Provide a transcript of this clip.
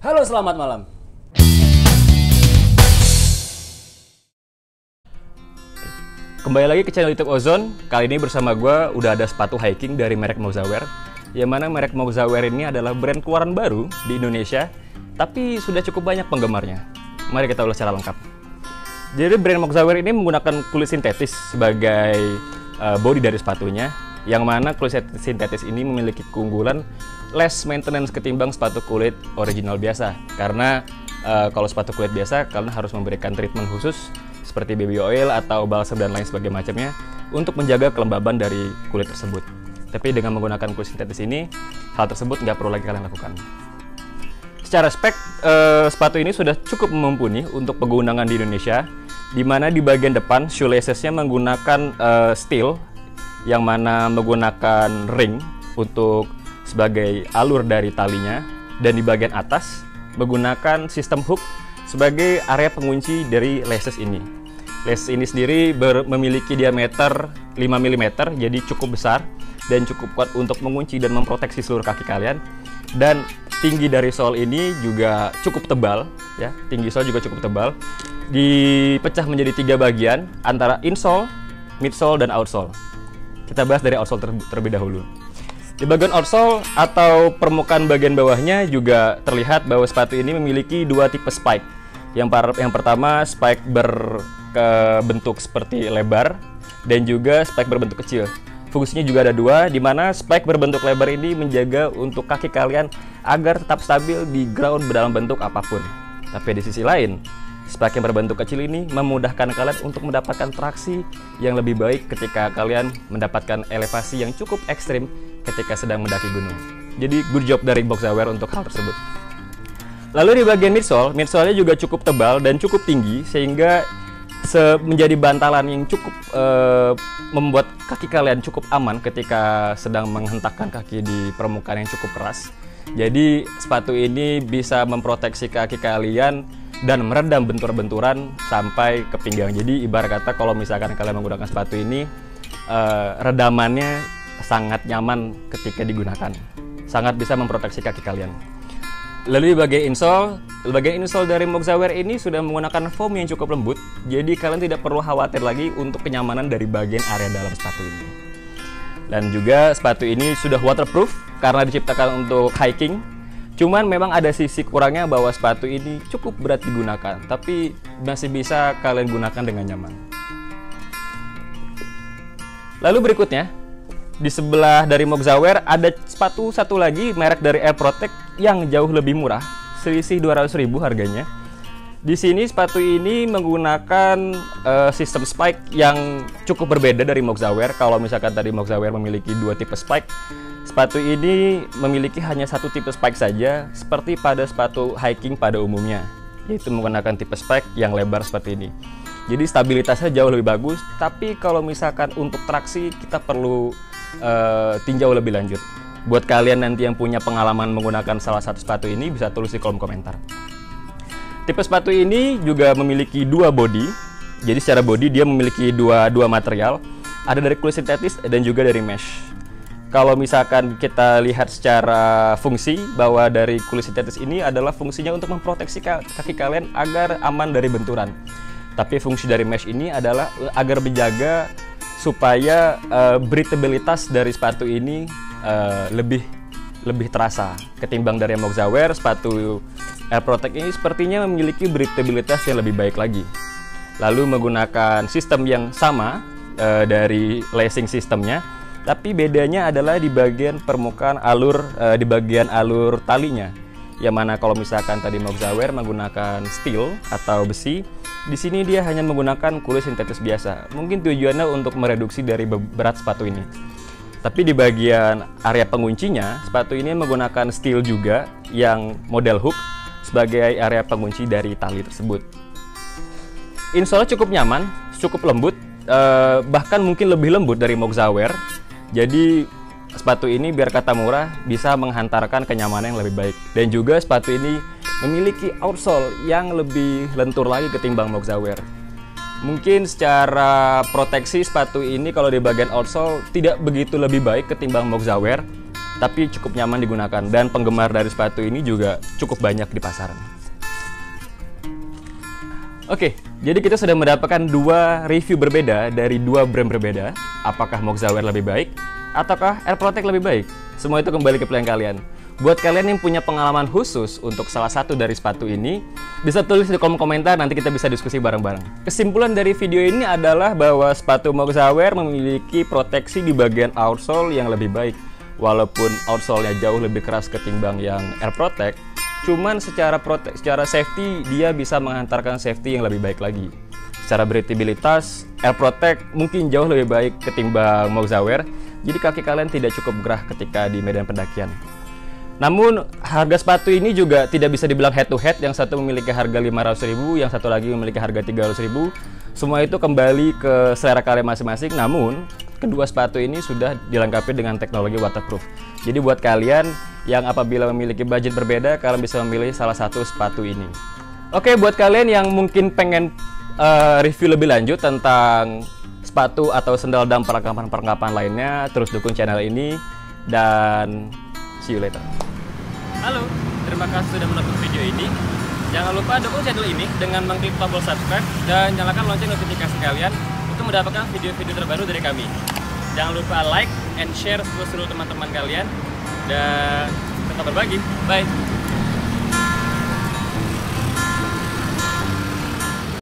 Halo, selamat malam. Kembali lagi ke channel YouTube Ozone. Kali ini bersama gue udah ada sepatu hiking dari merek Moxawear. Yang mana merek Moxawear ini adalah brand keluaran baru di Indonesia, tapi sudah cukup banyak penggemarnya. Mari kita ulas secara lengkap. Jadi brand Moxawear ini menggunakan kulit sintetis sebagai body dari sepatunya, yang mana kulit sintetis ini memiliki keunggulan less maintenance ketimbang sepatu kulit original biasa. Karena kalau sepatu kulit biasa, kalian harus memberikan treatment khusus seperti baby oil atau balsam dan lain sebagainya macamnya untuk menjaga kelembaban dari kulit tersebut. Tapi dengan menggunakan kulit sintetis ini, hal tersebut nggak perlu lagi kalian lakukan. Secara spek, sepatu ini sudah cukup mumpuni untuk penggunaan di Indonesia, di mana di bagian depan shoelaces-nya menggunakan steel, yang mana menggunakan ring untuk sebagai alur dari talinya, dan di bagian atas menggunakan sistem hook sebagai area pengunci dari laces ini. Laces ini sendiri memiliki diameter 5 mm, jadi cukup besar dan cukup kuat untuk mengunci dan memproteksi seluruh kaki kalian. Dan tinggi dari sole ini juga cukup tebal, ya. Tinggi sole juga cukup tebal. Dipecah menjadi 3 bagian antara insole, midsole, dan outsole. Kita bahas dari outsole terlebih dahulu. Di bagian outsole atau permukaan bagian bawahnya juga terlihat bahwa sepatu ini memiliki 2 tipe spike. Yang pertama spike berbentuk seperti lebar dan juga spike berbentuk kecil. Fungsinya juga ada 2, di mana spike berbentuk lebar ini menjaga untuk kaki kalian agar tetap stabil di ground dalam bentuk apapun. Tapi di sisi lain, spike yang berbentuk kecil ini memudahkan kalian untuk mendapatkan traksi yang lebih baik ketika kalian mendapatkan elevasi yang cukup ekstrim ketika sedang mendaki gunung. Jadi good job dari Moxawear untuk hal tersebut. Lalu di bagian midsole-nya juga cukup tebal dan cukup tinggi, sehingga menjadi bantalan yang cukup membuat kaki kalian cukup aman ketika sedang menghentakkan kaki di permukaan yang cukup keras. Jadi sepatu ini bisa memproteksi kaki kalian dan meredam bentur-benturan sampai ke pinggang. Jadi ibarat kata kalau misalkan kalian menggunakan sepatu ini, redamannya sangat nyaman ketika digunakan. Sangat bisa memproteksi kaki kalian. Lalu di bagian insole dari Moxawear ini sudah menggunakan foam yang cukup lembut, jadi kalian tidak perlu khawatir lagi untuk kenyamanan dari bagian area dalam sepatu ini. Dan juga sepatu ini sudah waterproof karena diciptakan untuk hiking. Cuman memang ada sisi kurangnya bahwa sepatu ini cukup berat digunakan, tapi masih bisa kalian gunakan dengan nyaman. Lalu berikutnya, di sebelah dari Moxawear ada sepatu satu lagi merek dari Air Protect yang jauh lebih murah, selisih 200.000 harganya. Di sini sepatu ini menggunakan sistem spike yang cukup berbeda dari Moxawear. Kalau misalkan tadi Moxawear memiliki 2 tipe spike, sepatu ini memiliki hanya 1 tipe spike saja, seperti pada sepatu hiking pada umumnya, yaitu menggunakan tipe spike yang lebar seperti ini. Jadi stabilitasnya jauh lebih bagus, tapi kalau misalkan untuk traksi kita perlu tinjau lebih lanjut. Buat kalian nanti yang punya pengalaman menggunakan salah satu sepatu ini, bisa tulis di kolom komentar. Tipe sepatu ini juga memiliki 2 body. Jadi secara body dia memiliki dua material, ada dari kulit sintetis dan juga dari mesh. Kalau misalkan kita lihat secara fungsi, bahwa dari kulit sintetis ini adalah fungsinya untuk memproteksi kaki kalian agar aman dari benturan. Tapi fungsi dari mesh ini adalah agar menjaga supaya breathabilitas dari sepatu ini lebih terasa ketimbang dari Moxawear. Sepatu Air Protect ini sepertinya memiliki breathabilitas yang lebih baik lagi. Lalu menggunakan sistem yang sama dari lacing sistemnya, tapi bedanya adalah di bagian permukaan alur, di bagian alur talinya. Yang mana kalau misalkan tadi Moxawear menggunakan steel atau besi, di sini dia hanya menggunakan kulit sintetis biasa. Mungkin tujuannya untuk mereduksi dari berat sepatu ini. Tapi di bagian area penguncinya, sepatu ini menggunakan steel juga yang model hook sebagai area pengunci dari tali tersebut. Insole cukup nyaman, cukup lembut, bahkan mungkin lebih lembut dari Moxawear. Jadi sepatu ini biar kata murah bisa menghantarkan kenyamanan yang lebih baik. Dan juga sepatu ini memiliki outsole yang lebih lentur lagi ketimbang Moxawear. Mungkin secara proteksi sepatu ini kalau di bagian outsole tidak begitu lebih baik ketimbang Moxawear, tapi cukup nyaman digunakan. Dan penggemar dari sepatu ini juga cukup banyak di pasaran. Oke, jadi kita sudah mendapatkan 2 review berbeda dari 2 brand berbeda. Apakah Moxawear lebih baik, ataukah Air Protect lebih baik? Semua itu kembali ke pilihan kalian. Buat kalian yang punya pengalaman khusus untuk salah satu dari sepatu ini, bisa tulis di kolom komentar, nanti kita bisa diskusi bareng-bareng. Kesimpulan dari video ini adalah bahwa sepatu Moxawear memiliki proteksi di bagian outsole yang lebih baik. Walaupun outsole-nya jauh lebih keras ketimbang yang Air Protect, cuman secara safety dia bisa menghantarkan safety yang lebih baik lagi. Secara breathabilitas, Air Protect mungkin jauh lebih baik ketimbang Moxawear, jadi kaki kalian tidak cukup gerah ketika di medan pendakian. Namun, harga sepatu ini juga tidak bisa dibilang head to head, yang satu memiliki harga 500.000, yang satu lagi memiliki harga 300.000. Semua itu kembali ke selera kalian masing-masing, namun kedua sepatu ini sudah dilengkapi dengan teknologi waterproof. Jadi buat kalian yang apabila memiliki budget berbeda, kalian bisa memilih salah satu sepatu ini. Oke, buat kalian yang mungkin pengen review lebih lanjut tentang sepatu atau sandal dan perlengkapan-perlengkapan lainnya, terus dukung channel ini, dan see you later. Halo, terima kasih sudah menonton video ini. Jangan lupa dukung channel ini dengan mengklik tombol subscribe dan nyalakan lonceng notifikasi kalian untuk mendapatkan video-video terbaru dari kami. Jangan lupa like and share ke seluruh teman-teman kalian dan tetap berbagi. Bye!